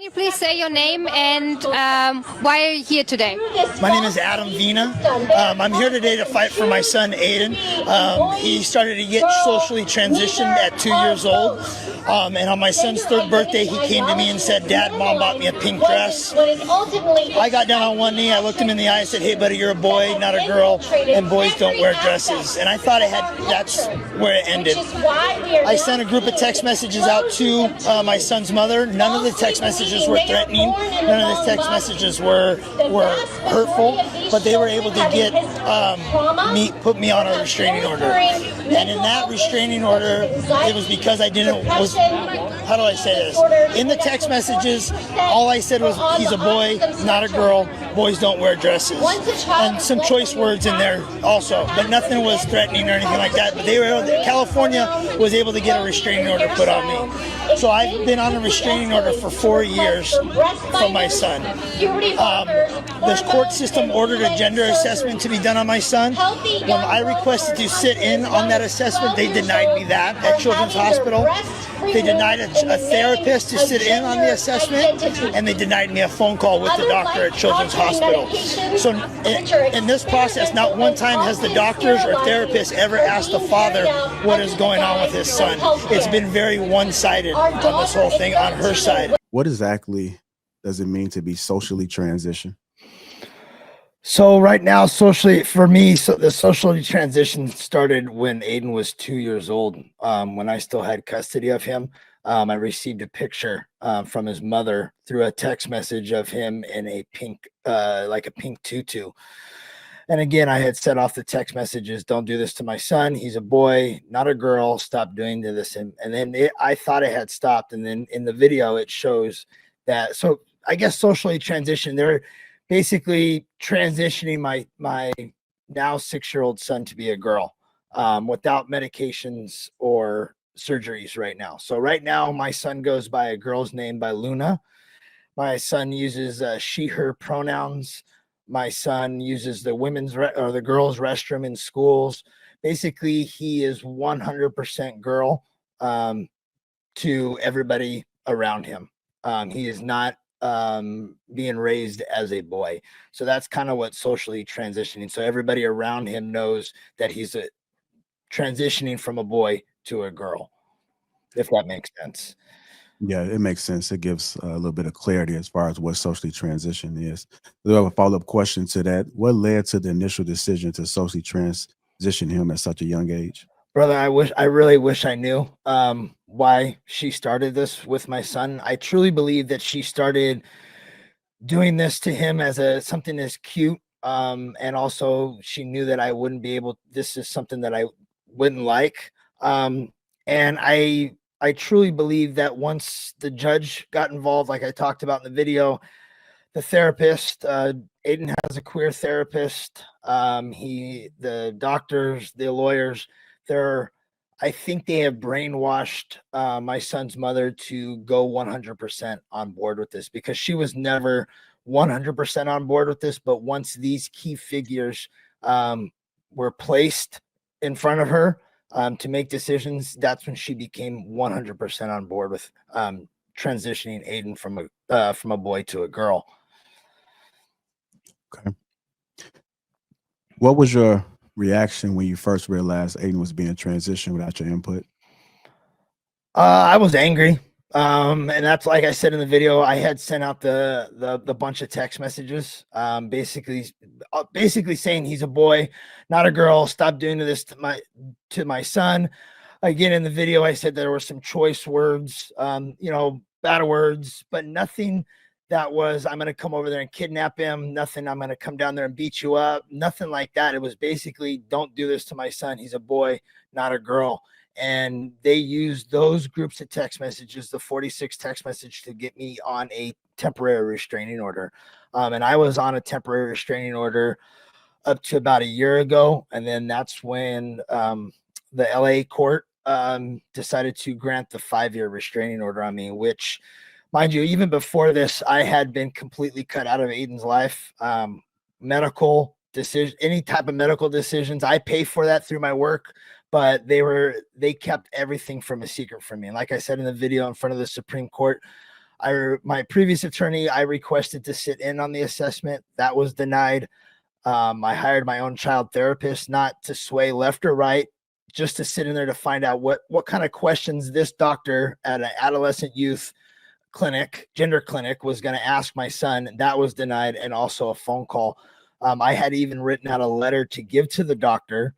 you please say your name and why are you here today? My name is Adam Vina. I'm here today to fight for my son Aiden. He started to get socially transitioned at 2 years old. And on my son's 3rd birthday, he came to me and said, "Dad, Mom bought me a pink dress." I got down on one knee, I looked him in the eye and said, "Hey buddy, you're a boy, not a girl, and boys don't wear dresses." And I thought that's where it ended. I sent a group of text messages out to my son's mother. None of the text messages were threatening. None of the text messages were hurtful, but they were able to get put me on a restraining order. And in that restraining order, it was because how do I say this? In the text messages, all I said was, "He's a boy, not a girl. Boys don't wear dresses." And some choice words in there also, but nothing was threatening or anything like that. But California was able to get a restraining order put on me. So I've been on a restraining order for 4 years from my son. This court system ordered a gender assessment to be done on my son. When I requested to sit in on that assessment, they denied me that at Children's Hospital. They denied a therapist to sit in on the assessment, and they denied me a phone call with the doctor at Children's Hospital. So in this process, not one time has the doctors or therapists ever asked the father what is going on with his son. It's been very one-sided on this whole thing on her side. What exactly does it mean to be socially transitioned? So right now, for me, the socially transition started when Aiden was 2 years old. When I still had custody of him, I received a picture from his mother through a text message of him in a pink, like a pink tutu. And again, I had set off the text messages, "Don't do this to my son. He's a boy, not a girl. Stop doing this." And then I thought it had stopped. And then in the video, it shows that. So I guess socially transitioned, they're basically transitioning my now 6-year-old son to be a girl without medications or surgeries right now. So right now, my son goes by a girl's name by Luna. My son uses she, her pronouns. My son uses the the girls' restroom in schools. Basically, he is 100% girl to everybody around him. He is not being raised as a boy. So that's kind of what socially transitioning. So everybody around him knows that he's transitioning from a boy to a girl, if that makes sense. Yeah, it makes sense. It gives a little bit of clarity as far as what socially transition is. We have a follow-up question to that. What led to the initial decision to socially transition him at such a young age? Brother, I really wish I knew why she started this with my son. I truly believe that she started doing this to him as something as cute. And also she knew that I wouldn't be able, this is something that I wouldn't like. And I truly believe that once the judge got involved, like I talked about in the video, the therapist, Aiden has a queer therapist. The doctors, the lawyers, I think they have brainwashed my son's mother to go 100% on board with this, because she was never 100% on board with this. But once these key figures were placed in front of her to make decisions, that's when she became 100% on board with transitioning Aiden from a boy to a girl. Okay. What was your reaction when you first realized Aiden was being transitioned without your input? I was angry. And that's, like I said in the video, I had sent out the bunch of text messages, basically saying he's a boy, not a girl. Stop doing this to my son. Again, in the video, I said there were some choice words, bad words, but nothing that was, "I'm going to come over there and kidnap him." Nothing, "I'm going to come down there and beat you up." Nothing like that. It was basically, "Don't do this to my son. He's a boy, not a girl." And they used those groups of text messages, the 46 text message, to get me on a temporary restraining order. And I was on a temporary restraining order up to about a year ago. And then that's when the LA court decided to grant the 5-year restraining order on me, which, mind you, even before this, I had been completely cut out of Aiden's life. Medical decision, any type of medical decisions, I pay for that through my work, but they kept everything from a secret from me. And like I said in the video in front of the Supreme Court, My previous attorney, I requested to sit in on the assessment. That was denied. I hired my own child therapist, not to sway left or right, just to sit in there to find out what kind of questions this doctor at an adolescent youth clinic, gender clinic, was going to ask my son. That was denied, and also a phone call. I had even written out a letter to give to the doctor,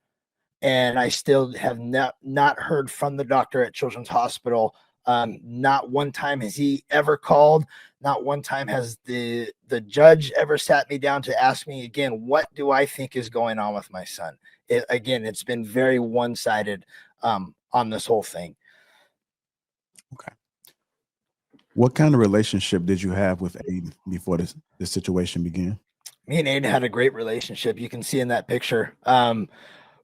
and I still have not heard from the doctor at Children's Hospital. Not one time has he ever called. Not one time has the judge ever sat me down to ask me again, what do I think is going on with my son? It's been very one-sided on this whole thing. Okay. What kind of relationship did you have with Aiden before this situation began? Me and Aiden had a great relationship. You can see in that picture.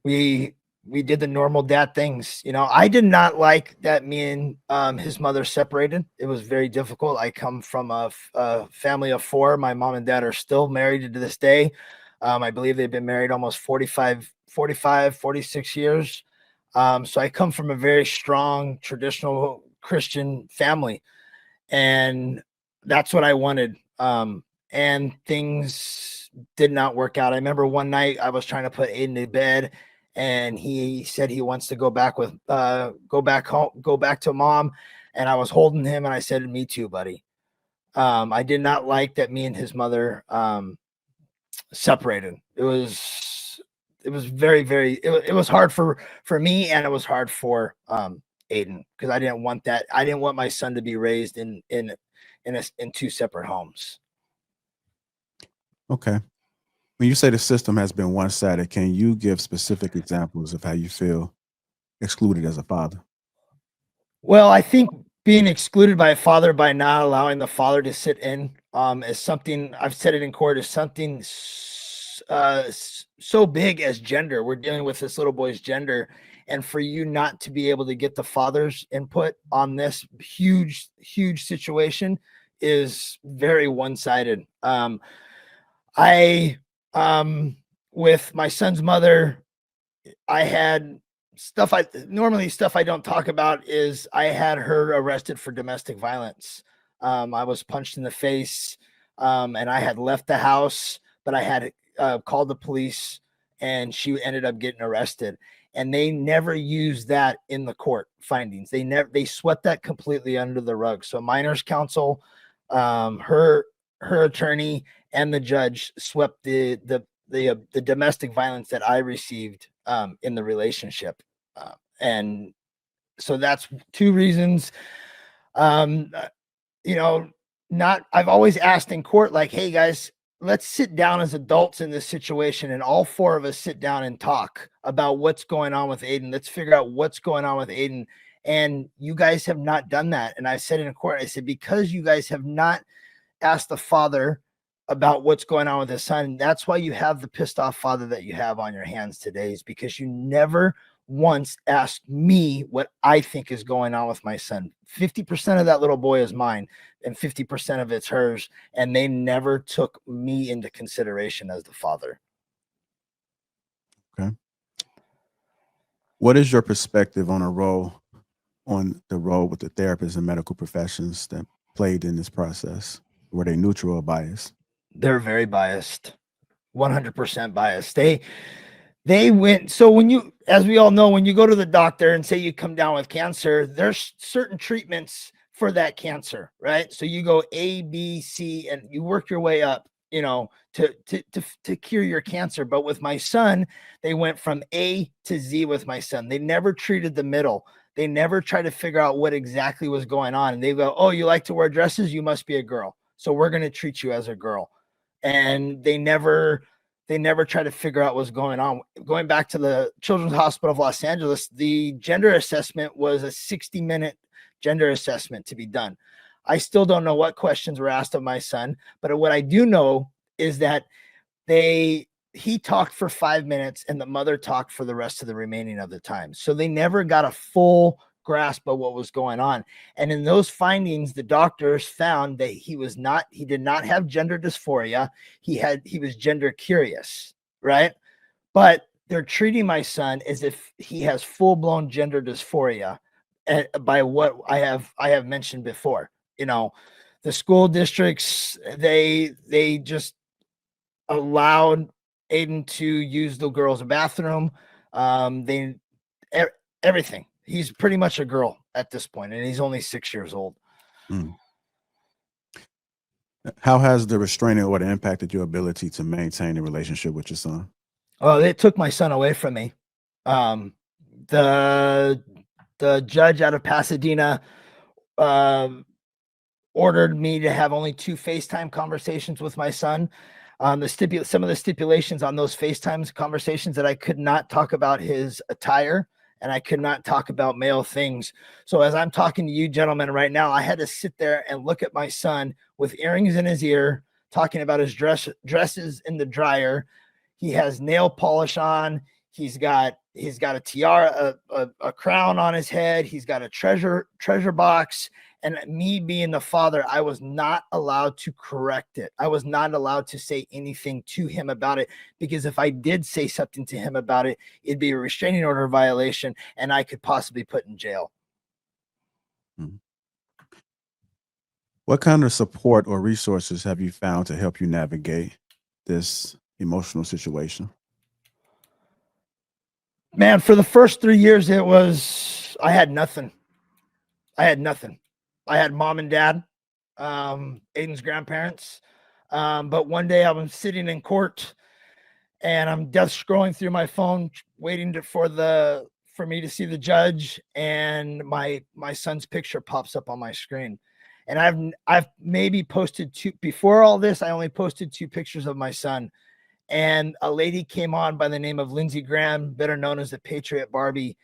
We did the normal dad things. You know, I did not like that me and his mother separated. It was very difficult. I come from a family of 4. My mom and dad are still married to this day. I believe they've been married almost 46 years. So I come from a very strong, traditional Christian family, and that's what I wanted. And things did not work out. I remember one night I was trying to put Aiden to bed, and he said he wants to go back to mom. And I was holding him, and I said, "Me too, buddy." I did not like that me and his mother separated. It was very, very, it was hard for me, and it was hard for Aiden, because I didn't want that. I didn't want my son to be raised in 2 separate homes. Okay. When you say the system has been one-sided, can you give specific examples of how you feel excluded as a father? Well, I think being excluded by a father by not allowing the father to sit in is something, I've said it in court, is something so big as gender. We're dealing with this little boy's gender, and for you not to be able to get the father's input on this huge situation is very one-sided. With my son's mother, I had stuff I don't talk about. Is I had her arrested for domestic violence. I was punched in the face, and I had left the house, but I had called the police, and she ended up getting arrested. And they never used that in the court findings. They swept that completely under the rug. So minors counsel, her attorney, and the judge swept the domestic violence that I received in the relationship. And so that's 2 reasons. I've always asked in court, like, hey guys, let's sit down as adults in this situation, and all 4 of us sit down and talk about what's going on with Aiden. Let's figure out what's going on with Aiden. And you guys have not done that. And I said in court, I said, because you guys have not asked the father about what's going on with his son, that's why you have the pissed off father that you have on your hands today, is because you never once asked me what I think is going on with my son. 50% of that little boy is mine, and 50% of it's hers, and they never took me into consideration as the father. Okay. What is your perspective on the role with the therapists and medical professions that played in this process? Were they neutral or biased? They're very biased, 100% biased. They went, so when you, as we all know, when you go to the doctor and say you come down with cancer, there's certain treatments for that cancer, right? So you go A, B, C, and you work your way up, to cure your cancer. But with my son, they went from A to Z with my son. They never treated the middle. They never tried to figure out what exactly was going on. And they go, oh, you like to wear dresses? You must be a girl. So we're going to treat you as a girl. And they never try to figure out what's going on. Going back to the Children's Hospital of Los Angeles, the gender assessment was a 60-minute gender assessment to be done. I still don't know what questions were asked of my son, but what I do know is that he talked for 5 minutes and the mother talked for the rest of the remaining of the time. So they never got a full grasp of what was going on. And in those findings, the doctors found that he did not have gender dysphoria. He was gender curious, right? But they're treating my son as if he has full-blown gender dysphoria by what I have mentioned before. The school districts, they just allowed Aiden to use the girls' bathroom. They everything. He's pretty much a girl at this point, and he's only 6 years old. Mm. How has the restraining order impacted your ability to maintain a relationship with your son? Well, they took my son away from me. The judge out of Pasadena ordered me to have only 2 FaceTime conversations with my son. Some of the stipulations on those FaceTime conversations that I could not talk about his attire and I could not talk about male things. So as I'm talking to you gentlemen right now, I had to sit there and look at my son with earrings in his ear, talking about his dresses in the dryer. He has nail polish on. He's got a tiara, a crown on his head. He's got a treasure box. And me being the father, I was not allowed to correct it. I was not allowed to say anything to him about it, because if I did say something to him about it, it'd be a restraining order violation and I could possibly put in jail. Hmm. What kind of support or resources have you found to help you navigate this emotional situation? Man, for the first 3 years, I had nothing. I had mom and dad, Aiden's grandparents. But one day I was sitting in court and I'm just scrolling through my phone, waiting for me to see the judge, and my son's picture pops up on my screen. And I've maybe posted 2 before all this. I only posted 2 pictures of my son, and a lady came on by the name of Lindsey Graham, better known as the Patriot Barbie.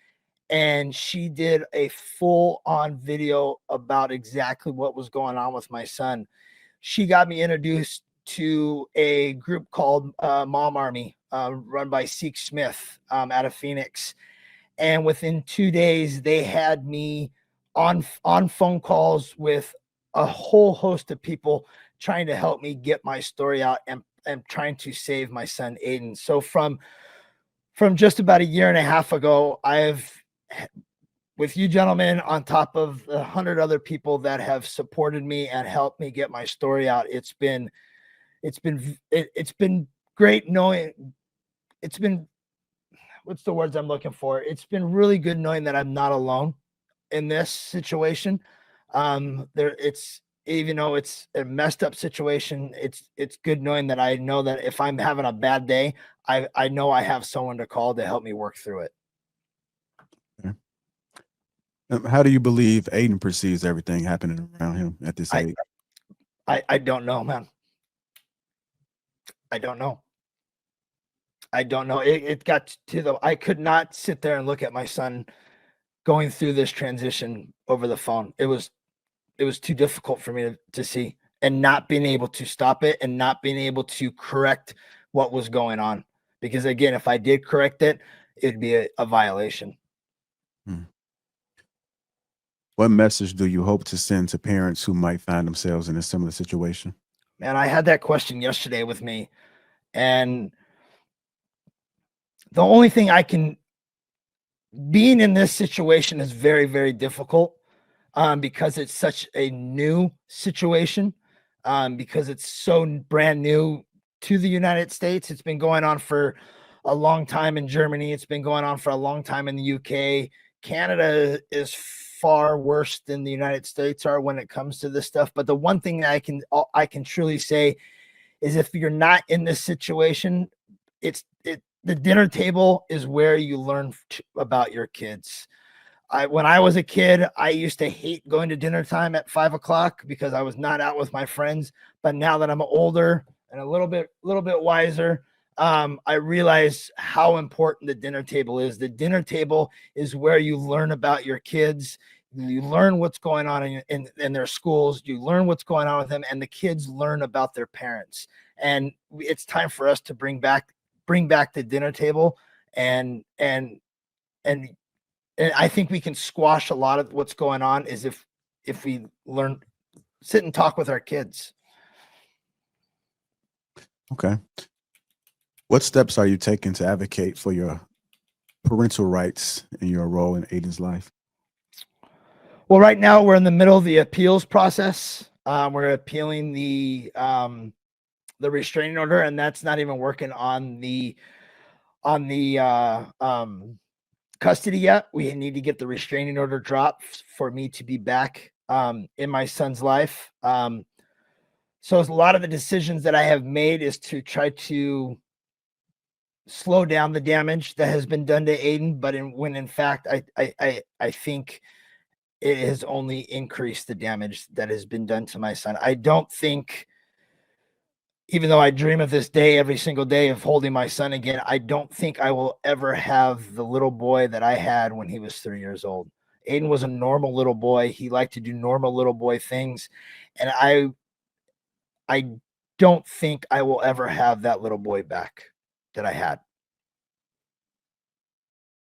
And she did a full-on video about exactly what was going on with my son. She got me introduced to a group called Mom Army, run by Seek Smith out of Phoenix. And within 2 days, they had me on phone calls with a whole host of people trying to help me get my story out and trying to save my son, Aiden. So from just about a year and a half ago, with you gentlemen, on top of 100 other people that have supported me and helped me get my story out, it's been great knowing. It's been, what's the words I'm looking for? It's been really good knowing that I'm not alone in this situation. Even though it's a messed up situation, it's good knowing that I know that if I'm having a bad day, I know I have someone to call to help me work through it. How do you believe Aiden perceives everything happening around him at this age? I don't know, man. I don't know. It got to I could not sit there and look at my son going through this transition over the phone. It was too difficult for me to see, and not being able to stop it and not being able to correct what was going on. Because again, if I did correct it, it'd be a violation. Hmm. What message do you hope to send to parents who might find themselves in a similar situation? Man, I had that question yesterday with me, and the only thing being in this situation is very, very difficult, because it's such a new situation, because it's so brand new to the United States. It's been going on for a long time in Germany. It's been going on for a long time in the UK. Canada is far worse than the United States are when it comes to this stuff. But the one thing that I can truly say is, if you're not in this situation, the dinner table is where you learn about your kids. When I was a kid, I used to hate going to dinner time at 5 o'clock because I was not out with my friends. But now that I'm older and a little bit wiser, I realize how important the dinner table is. The dinner table is where you learn about your kids. You learn what's going on in their schools. You learn what's going on with them, and the kids learn about their parents. And it's time for us to bring back the dinner table, and I think we can squash a lot of what's going on is if we sit and talk with our kids. Okay. What steps are you taking to advocate for your parental rights and your role in Aiden's life? Well, right now we're in the middle of the appeals process. We're appealing the restraining order, and that's not even working on the custody yet. We need to get the restraining order dropped for me to be back in my son's life. So a lot of the decisions that I have made is to try to slow down the damage that has been done to Aiden, but when in fact I think it has only increased the damage that has been done to my son. I don't think, even though I dream of this day every single day of holding my son again, I don't think I will ever have the little boy that I had when he was 3 years old. Aiden was a normal little boy. He liked to do normal little boy things, and I don't think I will ever have that little boy back that I had.